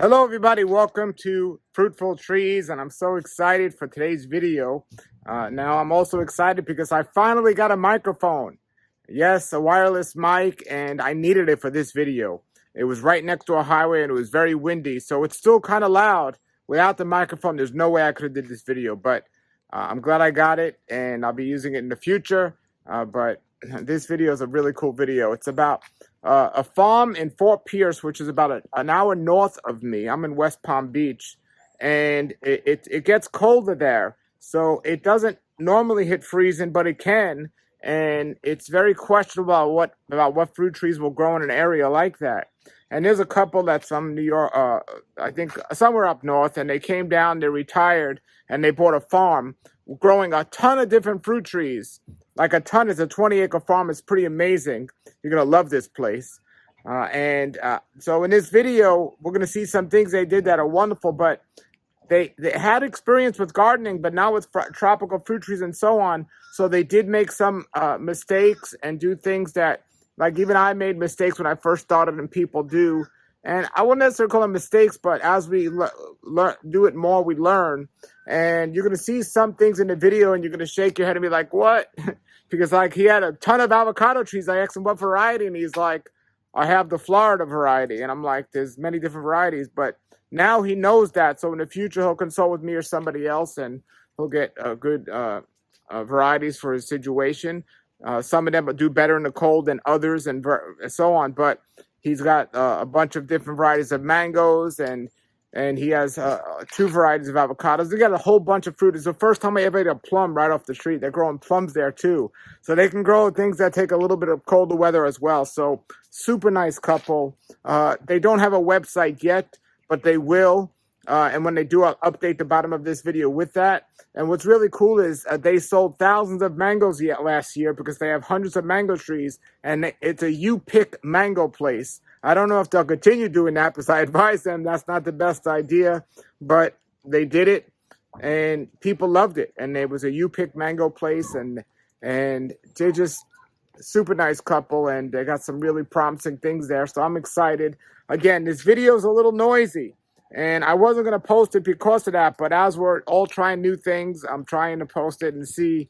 Hello everybody, welcome to Fruitful Trees, and I'm so excited for today's video. Now I'm also excited because I finally got a microphone. Yes, a wireless mic, and I needed it for this video. It was right next to a highway and it was very windy, so it's still kind of loud. Without the microphone, there's no way I could have did this video, but I'm glad I got it, and I'll be using it in the future. But this video is a really cool video. It's about a farm in Fort Pierce, which is about an hour north of me. I'm in West Palm Beach, and it gets colder there. So it doesn't normally hit freezing, but it can. And it's very questionable about what fruit trees will grow in an area like that. And there's a couple that's from New York, I think somewhere up north, and they came down, they retired, and they bought a farm growing a ton of different fruit trees. Like a ton. It's a 20-acre farm. It's pretty amazing. You're going to love this place. So in this video, we're going to see some things they did that are wonderful, but they had experience with gardening, but now with tropical fruit trees and so on. So they did make some mistakes and do things that, like, even I made mistakes when I first started, and people do. And I wouldn't necessarily call them mistakes, but as we do it more, we learn. And you're going to see some things in the video, and you're going to shake your head and be like, what? Because, like, he had a ton of avocado trees. I asked him what variety, and he's like, I have the Florida variety. And I'm like, there's many different varieties. But now he knows that. So in the future, he'll consult with me or somebody else, and he'll get good varieties for his situation. Some of them will do better in the cold than others, and so on. But he's got a bunch of different varieties of mangoes, and he has 2 varieties of avocados. They got a whole bunch of fruit. It's the first time I ever ate a plum right off the street. They're growing plums there too. So they can grow things that take a little bit of colder weather as well. So super nice couple. They don't have a website yet, but they will. And when they do, I'll update the bottom of this video with that. And what's really cool is they sold thousands of mangoes last year because they have hundreds of mango trees, and it's a you pick mango place. I don't know if they'll continue doing that, because I advised them that's not the best idea, but they did it and people loved it. And it was a you pick mango place, and they're just super nice couple, and they got some really promising things there. So I'm excited. Again, this video is a little noisy, and I wasn't going to post it because of that, but as we're all trying new things, I'm trying to post it and see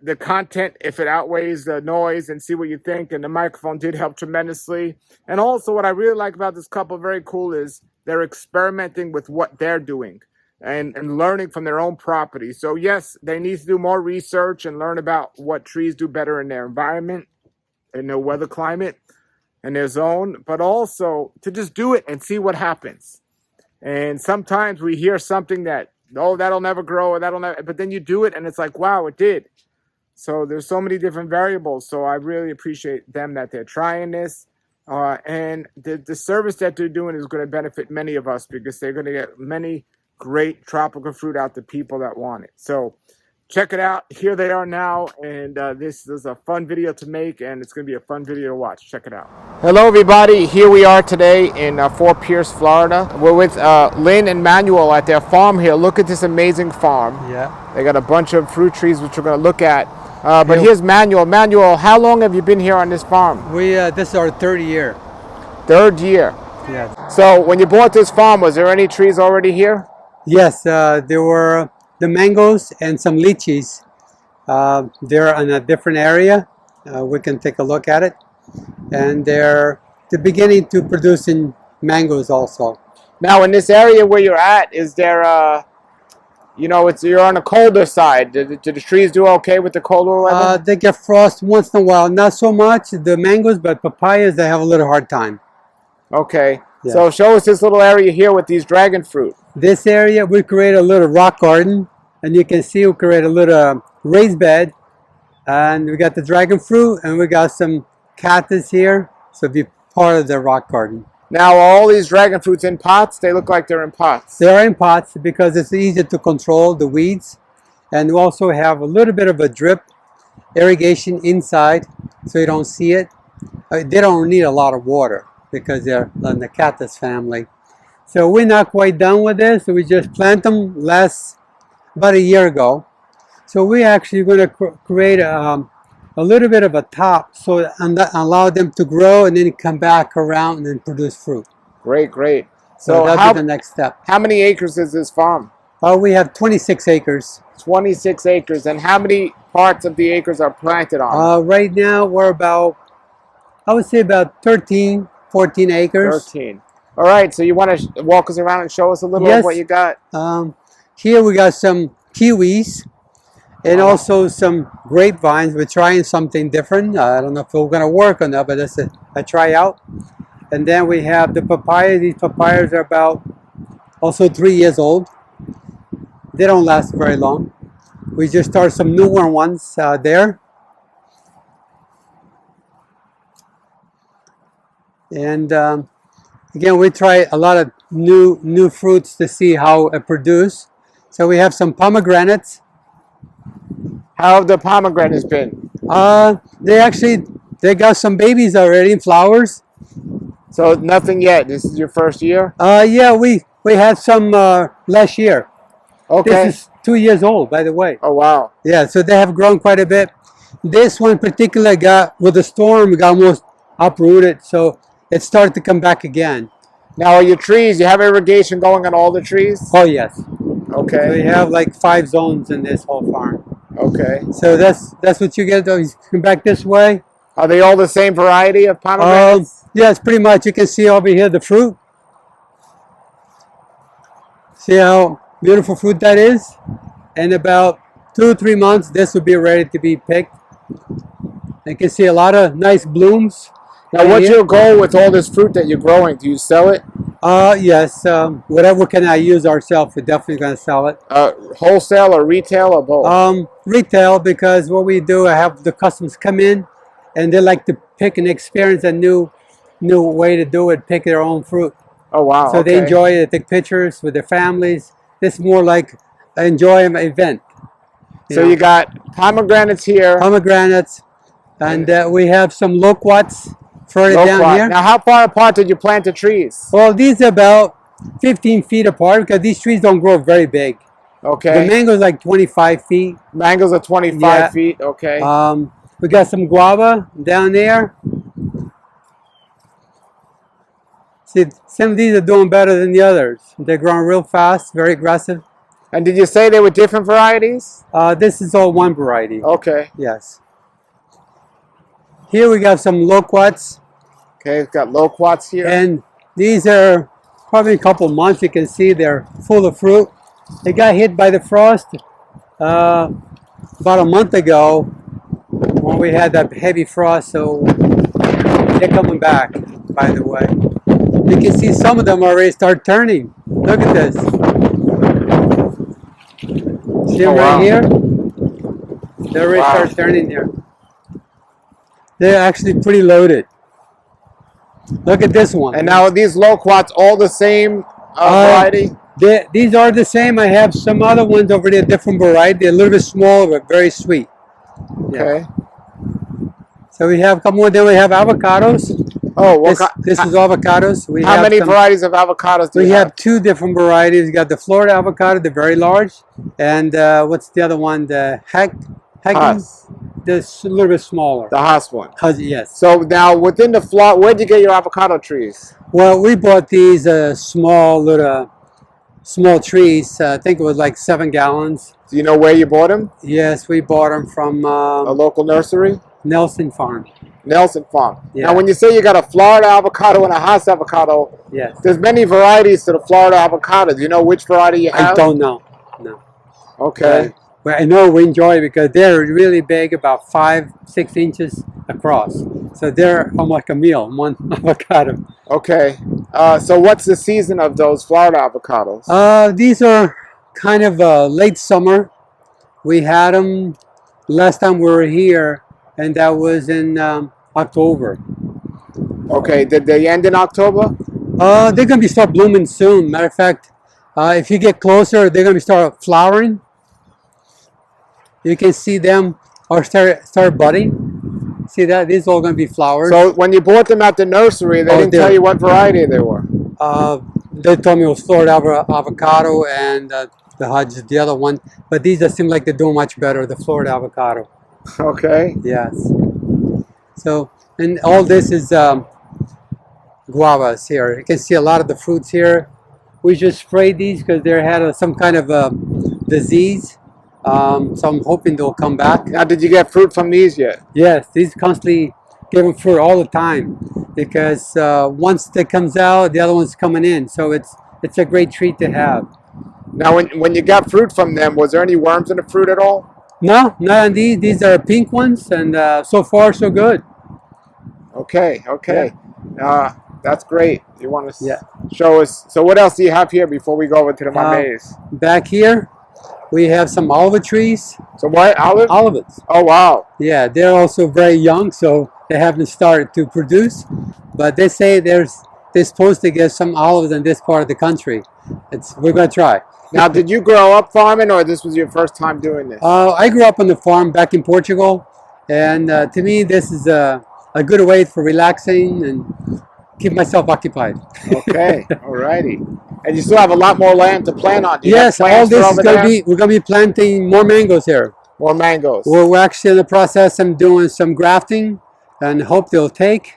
the content, if it outweighs the noise, and see what you think. And the microphone did help tremendously. And also what I really like about this couple, very cool, is they're experimenting with what they're doing and learning from their own property. So yes, they need to do more research and learn about what trees do better in their environment, in their weather climate, in their zone, but also to just do it and see what happens. And sometimes we hear something that, oh, that'll never grow, or that'll never, but then you do it and it's like, wow, it did. So there's so many different variables. So I really appreciate them that they're trying this. And the service that they're doing is going to benefit many of us, because they're going to get many great tropical fruit out to people that want it. So check it out. Here they are now, and this is a fun video to make, and it's going to be a fun video to watch. Check it out. Hello, everybody. Here we are today in Fort Pierce, Florida. We're with Lyne and Manuel at their farm here. Look at this amazing farm. Yeah. They got a bunch of fruit trees, which we're going to look at. But here's Manuel. Manuel, how long have you been here on this farm? This is our 3rd year. 3rd year. Yes. So when you bought this farm, was there any trees already here? Yes, there were the mangoes and some lychees. They're in a different area. We can take a look at it. And they're beginning to producing mangoes also. Now, in this area where you're at, is there you're on the colder side. Do the trees do okay with the colder weather? They get frost once in a while. Not so much the mangoes, but papayas, they have a little hard time. Okay. Yeah. So show us this little area here with these dragon fruit. This area, we create a little rock garden. And you can see we create a little raised bed. And we got the dragon fruit, and we got some cactus here. So it'll be part of the rock garden. Now, are all these dragon fruits in pots? They look like they're in pots. They're in pots because it's easier to control the weeds. And we also have a little bit of a drip irrigation inside, so you don't see it. They don't need a lot of water because they're in the cactus family. So we're not quite done with this. So we just planted them about a year ago. So we're actually going to create a little bit of a top, so and that allow them to grow and then come back around and produce fruit. Great, great. So that'll how be the next step. how many acres is this farm? We have 26 acres. 26 acres. And how many parts of the acres are planted on? Right now we're about, I would say about 13, 14 acres. 13. All right, so you want to walk us around and show us a little of Yes. what you got? Here we got some kiwis and also some grapevines. We're trying something different. I don't know if we're going to work on that, but that's a tryout. And then we have the papaya. These papayas are about also 3 years old. They don't last very long. We just started some newer ones there. And again, we try a lot of new fruits to see how it produce. So we have some pomegranates. How have the pomegranates been? They got some babies already, flowers. So nothing yet. This is your first year? Yeah, we had some last year. Okay. This is 2 years old, by the way. Oh, wow. Yeah, so they have grown quite a bit. This one in particular got, with the storm, got almost uprooted, so it started to come back again. Now, are your trees, you have irrigation going on all the trees? Oh, yes. Okay. So we have like 5 zones in this whole farm. Okay. So that's what you get. You come back this way. Are they all the same variety of pomegranates? Yes, pretty much. You can see over here the fruit. See how beautiful fruit that is? In about 2 or 3 months, this will be ready to be picked. You can see a lot of nice blooms. Now, what's your goal with all this fruit that you're growing? Do you sell it? Yes. Whatever can I use ourselves, we're definitely going to sell it. Wholesale or retail or both? Retail, because what we do, I have the customers come in and they like to pick and experience a new way to do it, pick their own fruit. Oh, wow. So okay. they enjoy it, take pictures with their families. It's more like an enjoyment event. So you got pomegranates here. Pomegranates. And we have some loquats further down here. Now, how far apart did you plant the trees? Well, these are about 15 feet apart because these trees don't grow very big. Okay. The mango is like 25 feet. Mangoes are 25 feet. Okay. We got some guava down there. See, some of these are doing better than the others. They're growing real fast, very aggressive. And did you say they were different varieties? This is all one variety. Okay. Yes. Here we got some loquats. Okay, it's got loquats here. And these are probably a couple months. You can see they're full of fruit. They got hit by the frost about a month ago when we had that heavy frost. So they're coming back, by the way. You can see some of them already start turning. Look at this. See them right here? They already start turning there. They're actually pretty loaded. Look at this one. And now are these loquats all the same variety? These are the same. I have some other ones over there, different variety. They're a little bit smaller, but very sweet. Okay. Yeah. So we have a couple more. Then we have avocados. Oh, this is avocados. How many varieties of avocados do you have? We have 2 different varieties. We got the Florida avocado, the very large, and what's the other one? The Hass. This a little bit smaller. The Hass one. Yes. So now within the flock, where'd you get your avocado trees? Well, we bought these small trees. I think it was like 7 gallons. Do you know where you bought them? Yes, we bought them from a local nursery? Nelson Farm. Nelson Farm. Yeah. Now, when you say you got a Florida avocado and a Hass avocado, yes, there's many varieties to the Florida avocado. Do you know which variety you have? I don't know. No. Okay. But I know we enjoy it because they're really big, about 5-6 inches across. So they're almost like a meal, one avocado. Okay. So what's the season of those Florida avocados? These are kind of late summer. We had them last time we were here, and that was in October. Okay. Did they end in October? They're going to start blooming soon. Matter of fact, if you get closer, they're going to start flowering. You can see them or start budding. See that? These are all going to be flowers. So when you bought them at the nursery, they didn't tell you what variety they were? They told me it was Florida avocado and the other one. But these just seem like they're doing much better, the Florida avocado. Okay. Yes. So, and all this is guavas here. You can see a lot of the fruits here. We just sprayed these because they had some kind of a disease. So I'm hoping they'll come back. Now, did you get fruit from these yet? Yes, these constantly give them fruit all the time because once that comes out, the other one's coming in. So it's a great treat to have. Now, when you got fruit from them, was there any worms in the fruit at all? No, not on these. These are pink ones, and so far so good. Okay, okay. That's great. You want to Yeah. show us? So what else do you have here before we go over to the mames? Back here, we have some olive trees. So what, olive? Olives. Oh, wow. Yeah, they're also very young, so they haven't started to produce. But they say they're supposed to get some olives in this part of the country. We're gonna try. Now, did you grow up farming, or this was your first time doing this? I grew up on the farm back in Portugal, and to me, this is a good way for relaxing and keep myself occupied. Okay, alrighty. And you still have a lot more land to plant on. Do you Yes, have all plans for this is over going to there? be, we're going to be planting more mangoes here. More mangoes. We're actually in the process of doing some grafting and hope they'll take.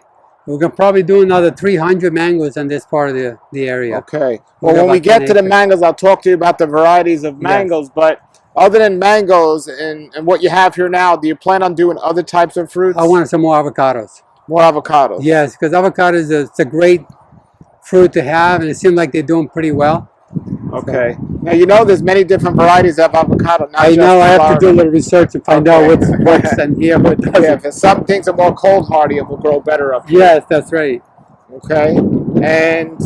We're going to probably do another 300 mangoes in this part of the area. Okay. Well, when we get to the mangoes, I'll talk to you about the varieties of mangoes. Yes. But other than mangoes and what you have here now, do you plan on doing other types of fruits? I want some more avocados. More avocados? Yes, because avocado it's a great fruit to have, and it seems like they're doing pretty well. Okay. So. Now, you know there's many different varieties of avocado. I know. I have to do a little research to find out what works and here what doesn't. Yeah, because some things are more cold hardy and will grow better up here. Yes, that's right. Okay. And,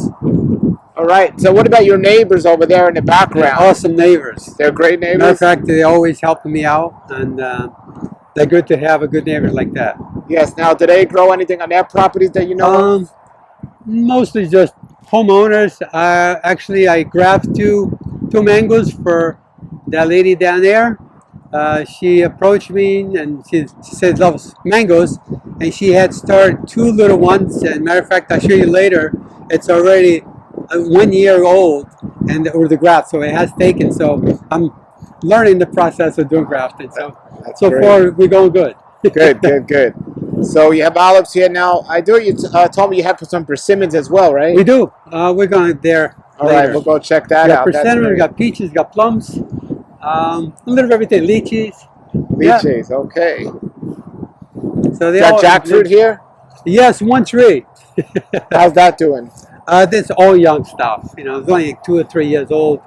all right. So what about your neighbors over there in the background? They're awesome neighbors. They're great neighbors? Matter of fact, they're always helping me out, and they're good to have a good neighbor like that. Yes. Now, do they grow anything on their properties that you know of? Mostly just homeowners. Actually, I grabbed two mangoes for that lady down there. She approached me and she said loves mangoes, and she had started two little ones. And matter of fact, I'll show you later. It's already 1 year old, and or the graft, so it has taken. So I'm learning the process of doing grafting. So far we're going good. Good, good, good. So you have olives here now. I do. You told me you have some persimmons as well, right? We do. We're going there. All right, we'll go check that out. Persimmons, we got peaches, got plums, a little of everything. Lychees. Lychees, okay. So they got jackfruit here? Yes, one tree. How's that doing? This is all young stuff. You know, it's only 2 or 3 years old.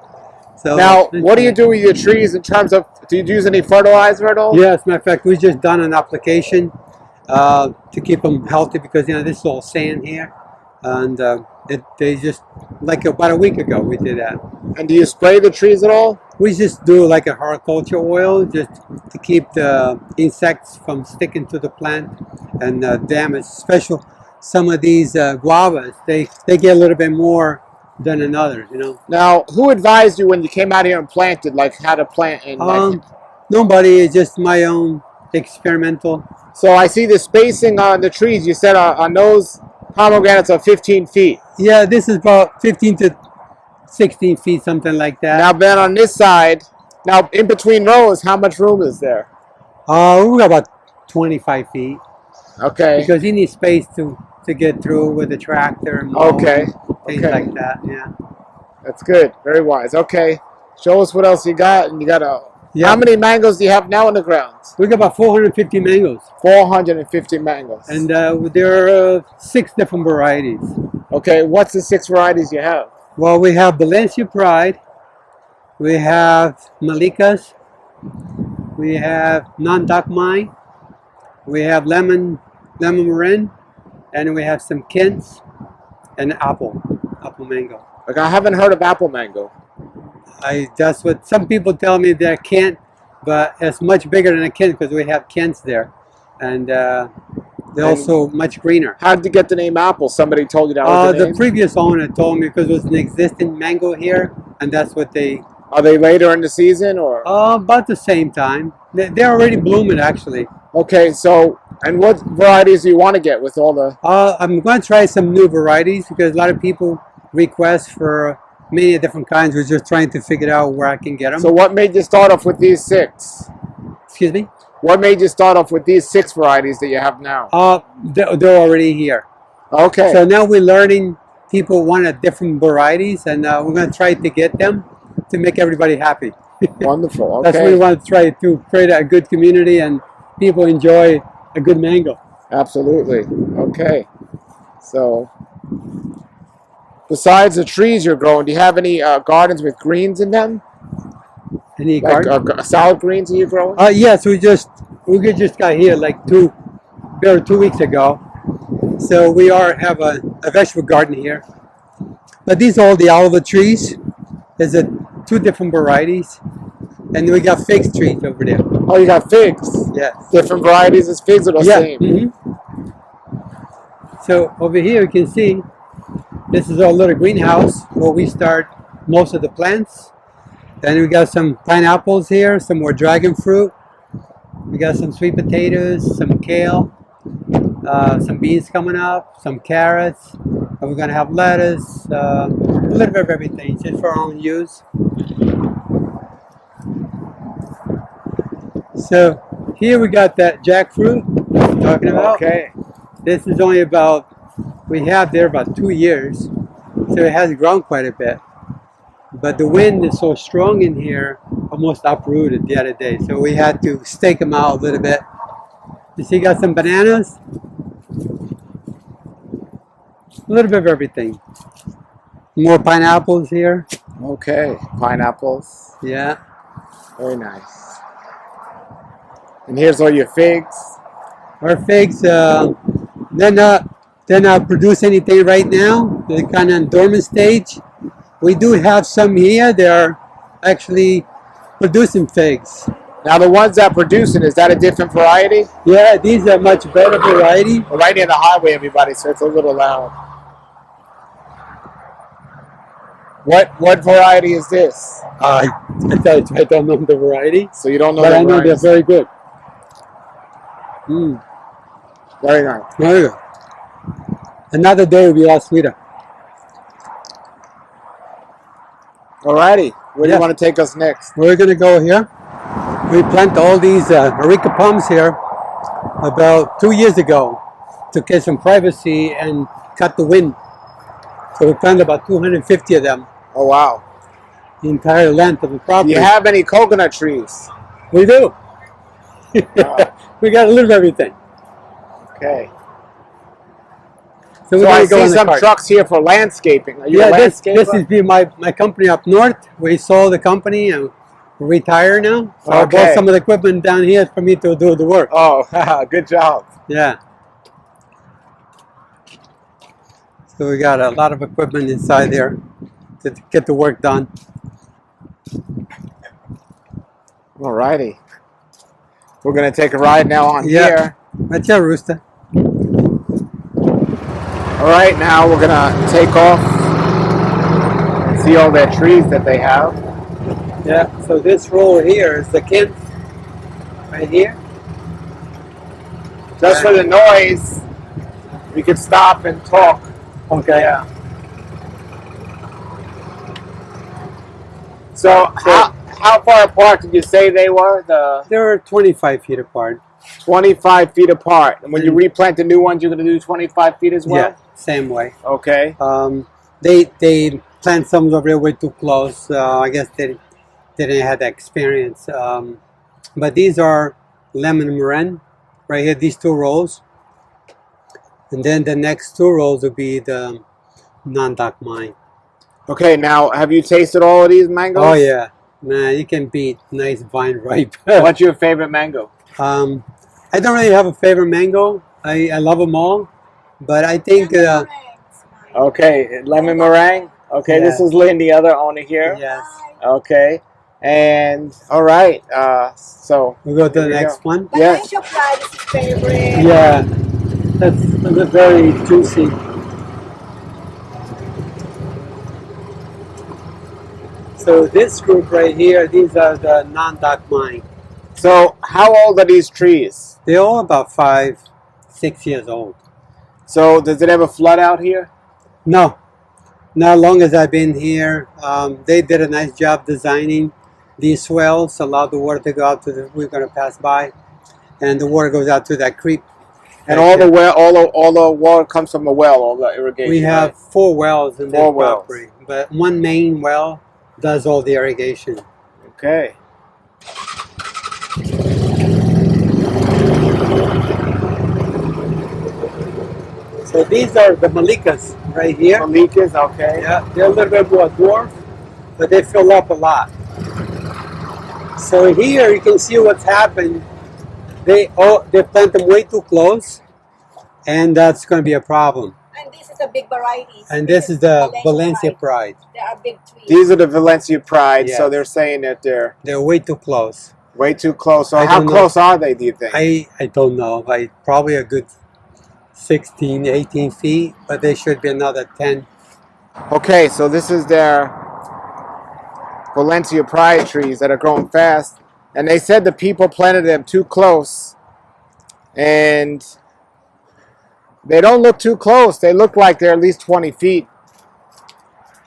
So now, what do you do with your trees in terms of? Do you use any fertilizer at all? Yes, matter of fact, we just done an application to keep them healthy because this is all sand here, and they just like about a week ago we did that. And do you spray the trees at all? We just do like a horticulture oil just to keep the insects from sticking to the plant and damage. Special some of these guavas, they get a little bit more than another, you know. Now, who advised you when you came out here and planted, like how to plant? And nobody. It's just my own experimental. So I see the spacing on the trees. You said on those pomegranates are 15 feet. Yeah, this is about 15 to 16 feet, something like that. Now, Ben, on this side, now in between rows, how much room is there? We got about 25 feet. Okay. Because you need space to get through with the tractor and things like that. Yeah. That's good. Very wise. Okay. Show us what else you got. And you got a. Yeah. How many mangoes do you have now in the ground? We got about 450 mangoes. 450 mangoes. And there are 6 different varieties. Okay. What's the 6 varieties you have? Well, we have Valencia Pride. We have Malikas. We have Non-Dakmai. We have lemon marin, and we have some Kents and apple mango. Like I haven't heard of apple mango. That's what some people tell me they're Kent, but it's much bigger than a Kent because we have Kents there, and they're also much greener. How did you get the name apple? Somebody told you that was the name? The previous owner told me because it was an existing mango here, and that's what they. Are they later in the season or? About the same time. They're already blooming actually. Okay, so and what varieties do you want to get with all the? I'm going to try some new varieties because a lot of people request for many different kinds. We're just trying to figure out where I can get them. So what made you start off with these 6? Excuse me? What made you start off with these 6 varieties that you have now? They're already here. Okay. So now we're learning. People want different varieties, and we're going to try to get them to make everybody happy. Wonderful. That's what we Okay. want to try to create a good community, and people enjoy a good mango. Absolutely. Okay. So, besides the trees you're growing, do you have any gardens with greens in them? Any Like garden? salad greens that you're growing? Yes, we just got here like 2 weeks ago. So we have a vegetable garden here. But these are all the olive trees. There's two different varieties. And we got fig trees over there. Oh, you got figs. Yes. Different varieties of figs are the Yeah. same. So over here you can see this is our little greenhouse where we start most of the plants. Then we got some pineapples here, some more dragon fruit. We got some sweet potatoes, some kale, some beans coming up, some carrots. And we're gonna have lettuce, a little bit of everything, just for our own use. So here we got that jackfruit I'm talking about. Okay. This is only we have there about 2 years, so it has grown quite a bit. But the wind is so strong in here, almost uprooted the other day. So we had to stake them out a little bit. You see, got some bananas, a little bit of everything. More pineapples here. Okay. Pineapples. Yeah. Very nice. And here's all your figs. Our figs, they're not produce anything right now. They're kind of in dormant stage. We do have some here. They are actually producing figs. Now the ones that producing, is that a different variety? Yeah, these are much better variety. We're right near the highway, everybody, so it's a little loud. What variety is this? I don't know the variety, So you don't know but the I know they're varieties. very good. Very nice. Very good. Another day will be a lot sweeter. Alrighty. Where do Yeah. you want to take us next? We're gonna go here. We planted all these areca palms here about 2 years ago to get some privacy and cut the wind. So we planted about 250 of them, Oh wow. the entire length of the Do property. you have any coconut trees? We do. We got a little of everything. Okay. So we're So I gonna go see in the some cart. trucks here for landscaping. Are you a Yeah, this landscaper? is be my company up north. We sold the company and retire now. So I Okay. bought some of the equipment down here for me to do the work. Oh, good job. Yeah. So we got a lot of equipment inside there to get the work done. Alrighty. We're gonna take a ride now on Yeah. here. That's your rooster. Alright, now we're gonna take off and see all their trees that they have. Yeah. So this row here is the kids right here. Just for the noise, we could stop and talk. Okay. Yeah. So how far apart did you say they were? They're 25 feet apart. 25 feet apart. And when you replant the new ones, you're going to do 25 feet as well? Yeah. Same way. Okay. They plant some over there way too close. I guess they didn't have that experience. But these are lemon meringue right here. These two rows, and then the next two rows will be the non-dock mine. Okay, now have you tasted all of these mangoes? Oh yeah, man, you can beat nice vine ripe. What's your favorite mango? I don't really have a favorite mango. I love them all, but I think Okay, lemon meringue. Okay, Yeah. this is Lynn, the other owner here. yes. Okay, and all right. So We'll go to the Here we next one. Yes. Financial pride is his favorite. Yeah, that's very juicy. So this group right here, these are the non-dock mine. So how old are these trees? They're all about 5, 6 years old. So does it ever flood out here? No, not long as I've been here. They did a nice job designing these swells, allow the water to go out to we're going to pass by, and the water goes out to that creek, And all the well, all the water comes from a well, all the irrigation. We have right? 4 wells in this 4 wells. property, but one main well does all the irrigation. Okay. So these are the Malikas right here. Malikas, okay. Yeah, they're a little bit more dwarf, but they fill up a lot. So here you can see what's happened. They plant them way too close, and that's going to be a problem. And this is a big variety. And this is the Valencia Pride. There are big trees. These are the Valencia Pride, Yes. so they're saying that they're way too close. way too close. So I how don't know. close are they, do you think? I don't know. Probably a good 16, 18 feet, but they should be another 10. Okay, so this is their Valencia Pride trees that are growing fast. And they said the people planted them too close. And they don't look too close. They look like they're at least 20 feet.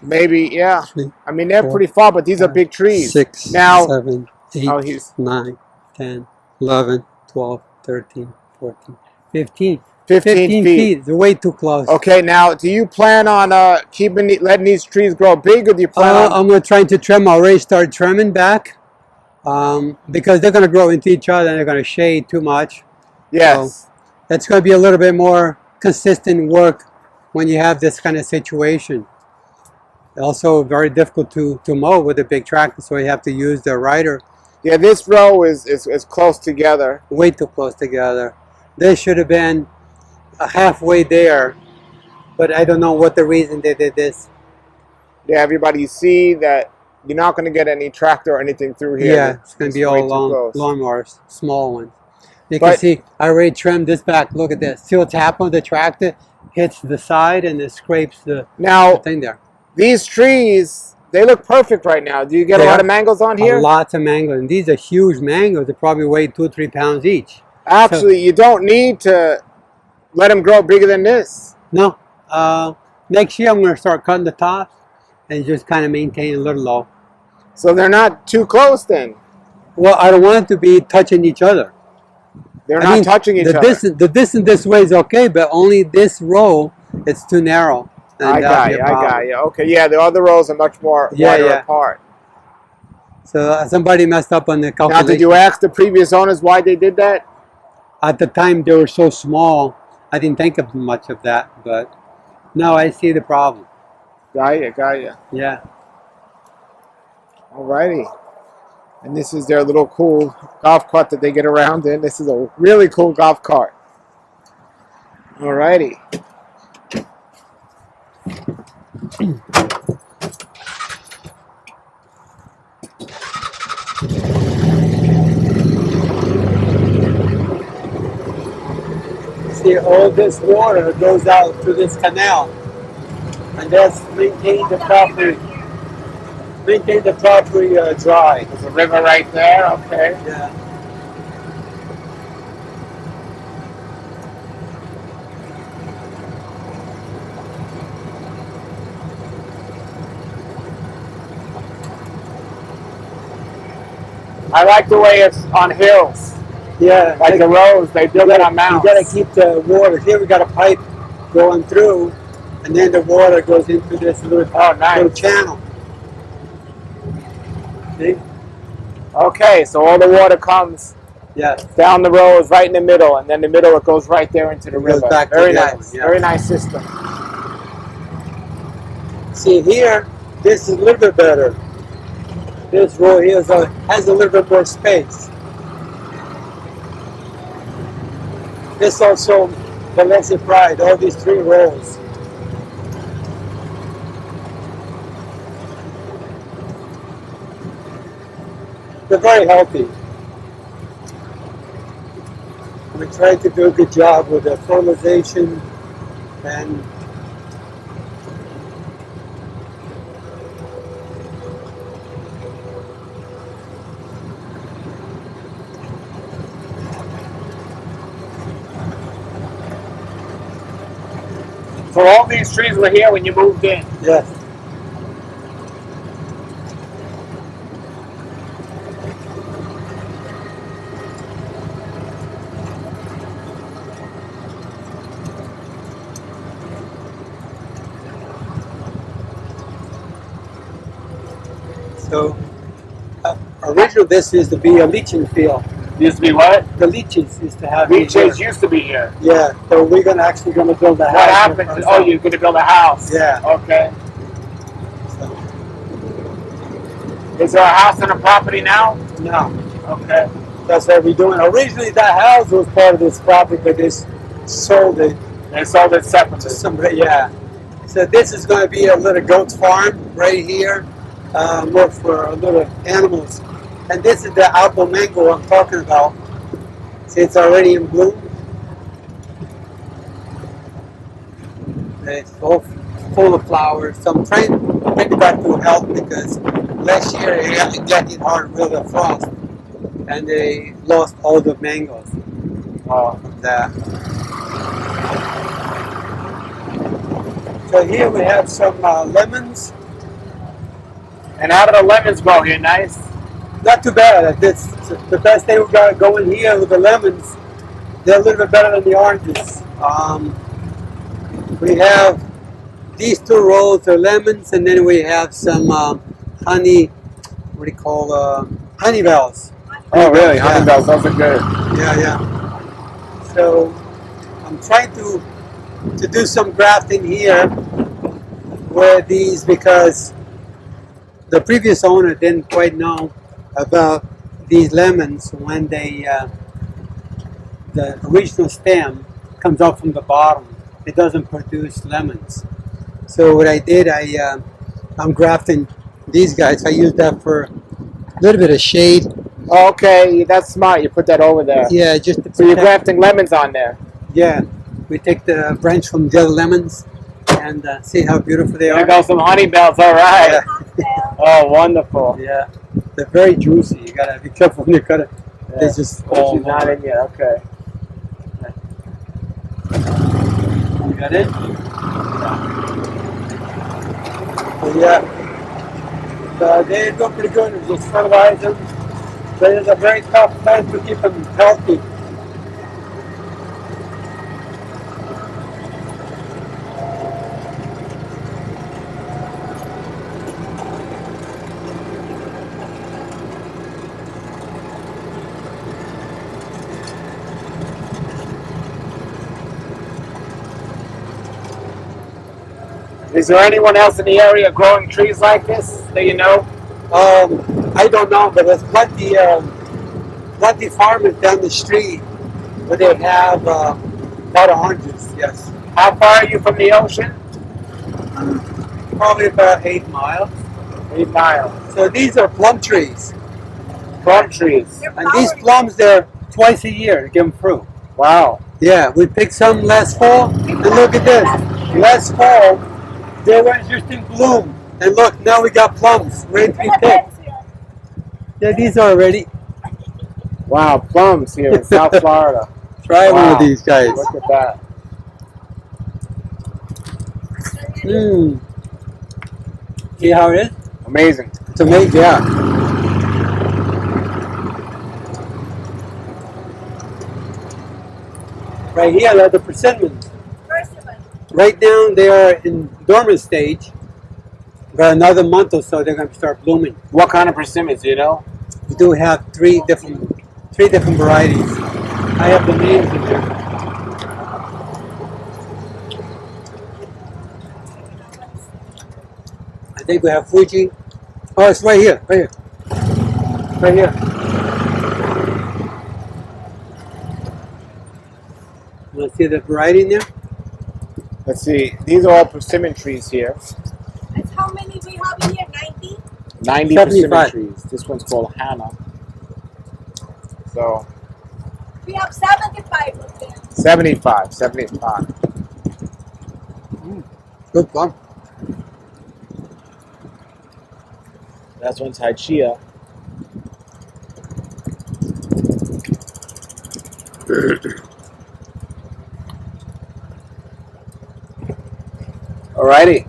Maybe, yeah. I mean, they're pretty far, but these are big trees. 6, now, 7, 8, oh, he's 9, 10, 11, 12, 13, 14, 15. 15 feet. They're way too close. Okay, now, do you plan on letting these trees grow big, or do you plan on... I'm going to try to trim. I already started trimming back because they're going to grow into each other and they're going to shade too much. Yes. So it's going to be a little bit more consistent work when you have this kind of situation. Also very difficult to mow with a big tractor, so you have to use the rider. Yeah, this row is close together. Way too close together. They should have been halfway there, but I don't know what the reason they did this. Yeah, everybody, you see that you're not going to get any tractor or anything through here. Yeah, it's going to be all lawnmowers, small ones. You can see I already trimmed this back. Look at this. See what's happened with the tractor? Hits the side and it scrapes the thing there. These trees, they look perfect right now. Do you get a lot of mangoes on here? Lots of mangoes. And these are huge mangoes. They probably weigh 2-3 pounds each. Actually, you don't need to let them grow bigger than this. No. Next year, I'm going to start cutting the tops and just kind of maintain a little low. So they're not too close then? Well, I don't want it to be touching each other. They're not touching each other. The distance this way is okay, but only this row, it's too narrow. I got you. Okay, yeah, the other rows are much more wider apart. So somebody messed up on the calculation. Now, did you ask the previous owners why they did that? At the time, they were so small, I didn't think of much of that, but now I see the problem. Got you. Yeah. Alrighty. And this is their little cool golf cart that they get around in. This is a really cool golf cart. Alrighty. See, all this water goes out to this canal, and that's maintain the property dry. There's a river right there. Okay. Yeah. I like the way it's on hills. Yeah. Like the roads, they build it on mountains. You got to keep the water. Here we got a pipe going through, and then the water goes into this little channel. See? Okay, so all the water comes down the roads right in the middle, and then the middle it goes right there into the river. Very nice. Very nice system. See here, this is a little bit better. This row here has a little bit more space. This also Valencia Pride, all these 3 rows. They're very healthy. We try to do a good job with the fertilization and So all these trees were here when you moved in? yes. So original this used to be a leaching field. Used to be what? The leeches used to have Beaches used to be here. Yeah, so we're actually gonna build a house. What happened? Oh, you're going to build a house. Yeah. Okay. So, Is there a house on the property now? no, Okay. that's what we're doing. Originally, that house was part of this property, but they sold it They sold it to separately. somebody. Yeah. So this is going to be a little goat farm right here, more for little animals. And this is the apple mango I'm talking about. See, it's already in bloom. It's full of flowers. So I'm trying to bring it back to health because last year it got hit hard with the frost, and they lost all the mangoes from that. So here we have some lemons. And how do the lemons grow here? Nice. Not too bad. This the best thing we got going here with the lemons. They're a little bit better than the oranges. We have these 2 rows of lemons, and then we have some honey. What do you call honey bells? Oh, really? Yeah. Honey bells. Those are good. Yeah. So I'm trying to do some grafting here with these because the previous owner didn't quite know about these lemons when they the original stem comes out from the bottom. It doesn't produce lemons. So what I did, I'm grafting these guys. I use that for a little bit of shade. Okay, that's smart. You put that over there. Yeah, just to So you're protect- grafting lemons on there. Yeah, we take the branch from the other lemons and see how beautiful they There are. go some honey bells. All right. Yeah. Oh, wonderful. Yeah, they're very juicy. You gotta be careful when you cut it. Yeah. They just fall. She's not in yet. Okay. You got it? Yeah. So they go pretty good. We just fertilize them. But it's a very tough plant to keep them healthy. Is there anyone else in the area growing trees like this that you know? I don't know, but there's plenty farmers down the street where they have a lot of oranges. Yes, How far are you from the ocean? probably about 8 miles. 8 miles. So these are plum trees, Plum trees. and these plums they're twice a year to give them fruit. Wow. Yeah, we picked some last fall, and look at this. Last fall, they were just in bloom, and look, now we got plums ready to be picked. Yeah, these are ready. Wow, plums here in South Florida. Try one Wow. of these guys. Look at that. See how it is? Amazing. It's amazing, yeah. Right here are the persimmons. Persimmons. Right now they are in dormant stage. But another month or so they're going to start blooming. What kind of persimmons, do you know? We do have three different varieties. I have the names in there. I think we have Fuji. Oh, it's right here, right here. Right here. Want to see the variety in there? Let's see. These are all persimmon trees here. That's how many we have in here? 90? 90 75. persimmon trees. This one's called Hannah. So, We have 75 of them. 75. Good plum. That's one's Chia. Alrighty.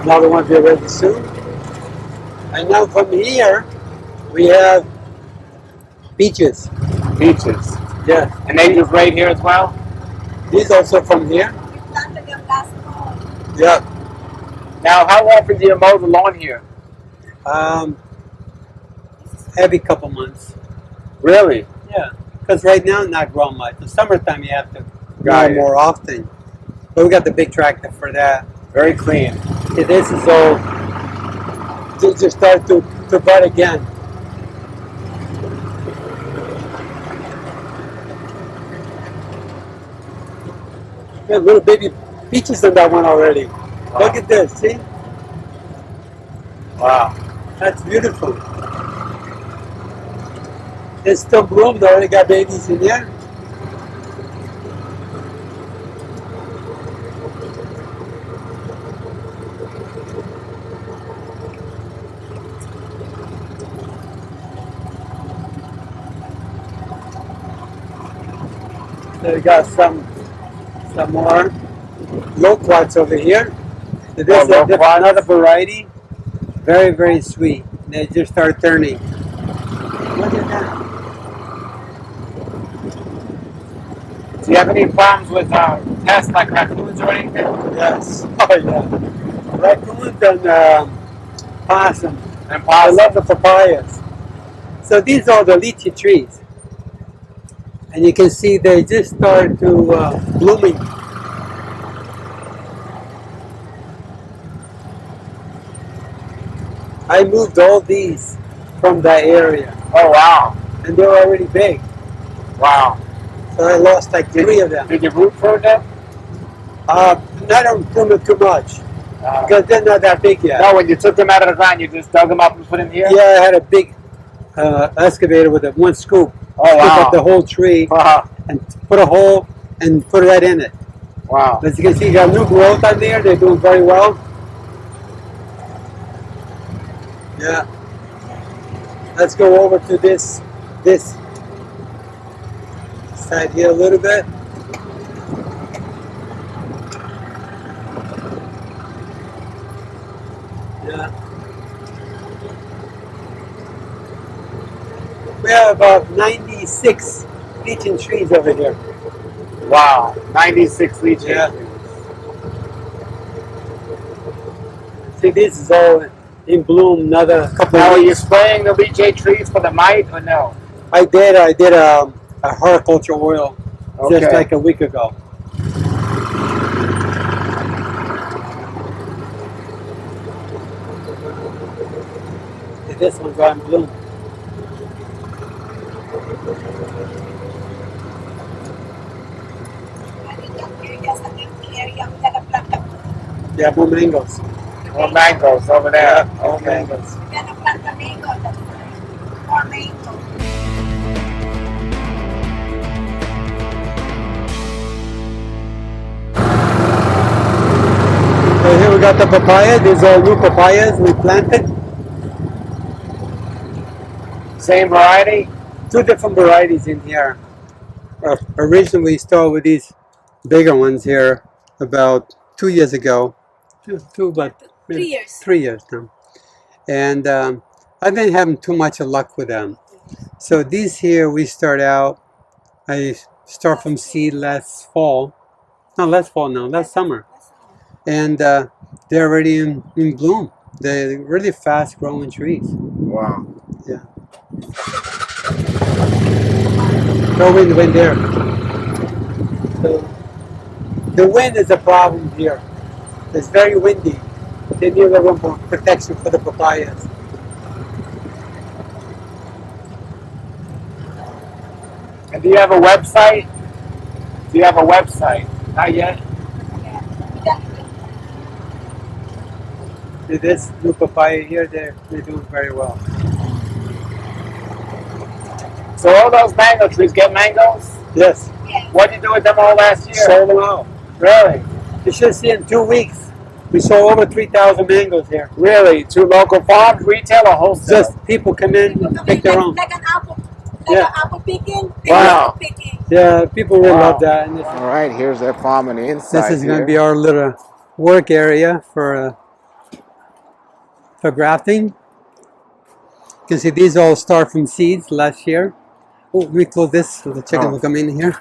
Another one will be ready soon. And now from here, we have peaches. Peaches. Yeah. And they just right here as well? These also from here. We planted them last fall. Yeah. Now, how often do you mow the lawn here? Every couple months. Really? Yeah, because right now not growing much. In summertime you have to Got mow it. more often. But we got the big tractor for that. Very clean. Yeah, this is all. They just start to bud again. We have little baby peaches in that one already. Wow. Look at this, see? Wow. That's beautiful. It's still bloomed, already got babies in here. So we got some more Loquats over here. So this is Loquats. another variety. Very, very sweet. They just start turning. Look at that. Do you have any problems with pests like raccoons or anything? Yes. Oh yeah. Raccoons and possum. And I possums? love the papayas. So these are the lychee trees. And you can see they just start to blooming. I moved all these from that area. Oh, wow. And they were already big. Wow. So I lost like 3 of them. Did you root prune them? I don't prune it too much. Because they're not that big yet. No, when you took them out of the ground, you just dug them up and put them here? Yeah, I had a big excavator with one scoop. Oh, Scoop wow. up the whole tree and put a hole and put right in it. Wow. As you can see, you got new growth on there. They're doing very well. Yeah. Let's go over to this side here a little bit. Yeah. We have about 96 lychee trees over here. Wow. 96 lychee. Yeah. See, this is all in bloom. Another couple. Now, of are you weeks. spraying the lychee trees for the mite or no? I did a horticulture oil just Okay. like a week ago. See, this one's on bloom. Yeah, more mangoes. More mangoes over there. Yeah, more Okay. mangoes. More mango. So here we got the papaya. These are new papayas we planted. Same variety? 2 different varieties in here. Originally we started with these bigger ones here about 2 years ago. About 3 years. 3 years now. And I've been having too much luck with them. So these here we start out, I start from seed last fall. Not last fall now, last summer. And they're already in bloom. They're really fast growing trees. Wow. Yeah. No wind there. So the wind is a problem here. It's very windy. They need a little more protection for the papayas. And do you have a website? Do you have a website? Not yet? See this new papaya here, they're doing very well. So all those mango trees get mangoes? Yes. What did you do with them all last year? Sold them out. Really? You should see in 2 weeks. We sold over 3,000 mangoes here. Really? To local farms, retail, or wholesale? Just people come in and pick their own. Like an apple, Yeah. an apple picking. Wow. Apple picking. Yeah, people really Wow. love that. And All right, here's their farm on the inside. this is going to be our little work area for grafting. You can see these all start from seeds last year. Oh, let me close this so the chicken will come in here.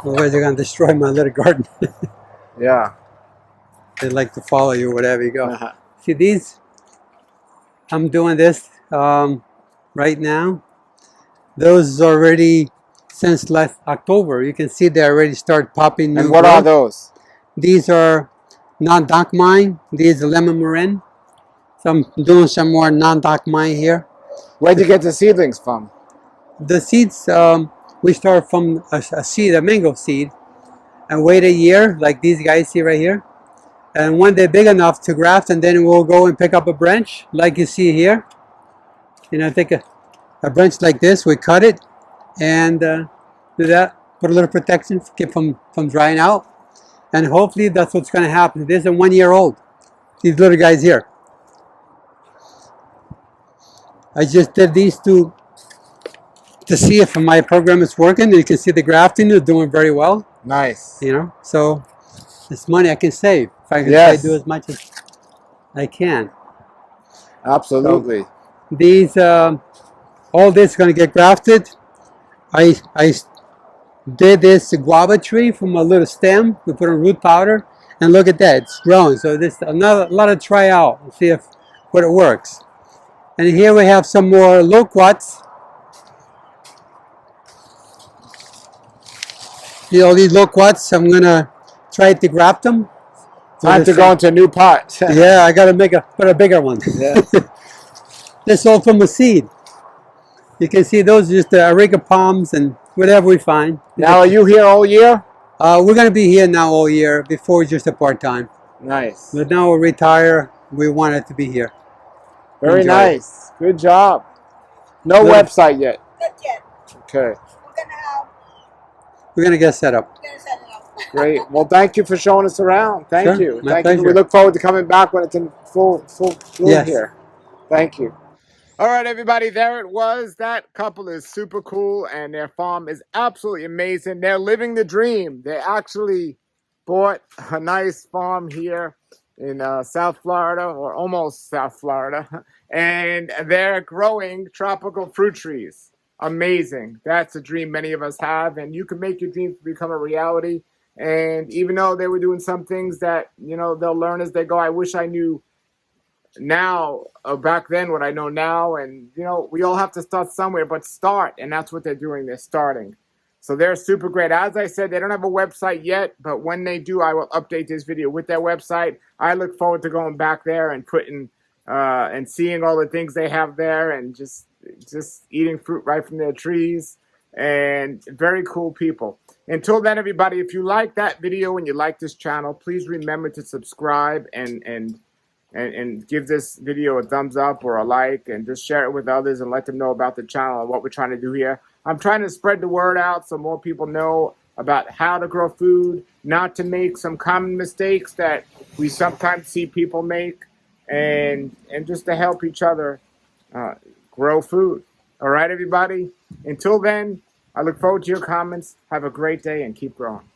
Otherwise they're going to destroy my little garden. Yeah. They like to follow you wherever you go. Uh-huh. See these? I'm doing this right now. Those already since last October. You can see they already start popping new And what are growth. those? These are non-dock mine. These are lemon meringue. So I'm doing some more non-dock mine here. Where'd you get the seedlings from? The seeds, we start from a seed, a mango seed, and wait a year, like these guys see right here. And when they're big enough to graft, and then we'll go and pick up a branch, like you see here. You know, take a branch like this, we cut it, and do that, put a little protection, keep from drying out. And hopefully that's what's going to happen. This is 1 year old, these little guys here. I just did these to see if my program is working. You can see the grafting is doing very well. Nice. You know, so it's money I can save if I can Yes. try to do as much as I can. Absolutely. So these, all this is going to get grafted. I did this guava tree from a little stem. We put in root powder, and look at that, it's growing. So this a lot of try out and see if what it works. And here we have some more loquats. You know, these loquats, I'm gonna try to graft them. Time to go into a new pot. Yeah, I gotta put a bigger one. Yeah. This all from a seed. You can see those are just the areca palms and whatever we find. Now, are you here all year? We're gonna be here now all year. Before just a part-time. Nice. But now we'll retire. We wanted to be here. Very Enjoy nice. Good job. No Good. website yet. Not yet. Okay. We're gonna get set up. We're gonna set it up. Great. Well, thank you for showing us around. Thank Sure, you. my Thank you. pleasure. We look forward to coming back when it's in full bloom Yes. here. Thank you. All right, everybody, there it was. That couple is super cool, and their farm is absolutely amazing. They're living the dream. They actually bought a nice farm here in South Florida, or almost South Florida, and they're growing tropical fruit trees. Amazing. That's a dream many of us have, and you can make your dreams become a reality. And even though they were doing some things that, you know, they'll learn as they go, I wish I knew now back then what I know now. And you know, we all have to start somewhere, but start, and that's what they're doing. They're starting, so they're super great. As I said, they don't have a website yet, but when they do, I will update this video with their website. I look forward to going back there and putting and seeing all the things they have there, and just eating fruit right from their trees. And very cool people. Until then, everybody, if you like that video and you like this channel, please remember to subscribe and give this video a thumbs up or a like, and just share it with others and let them know about the channel and what we're trying to do here. I'm trying to spread the word out so more people know about how to grow food, not to make some common mistakes that we sometimes see people make, and just to help each other grow food. All right, everybody? Until then, I look forward to your comments. Have a great day and keep growing.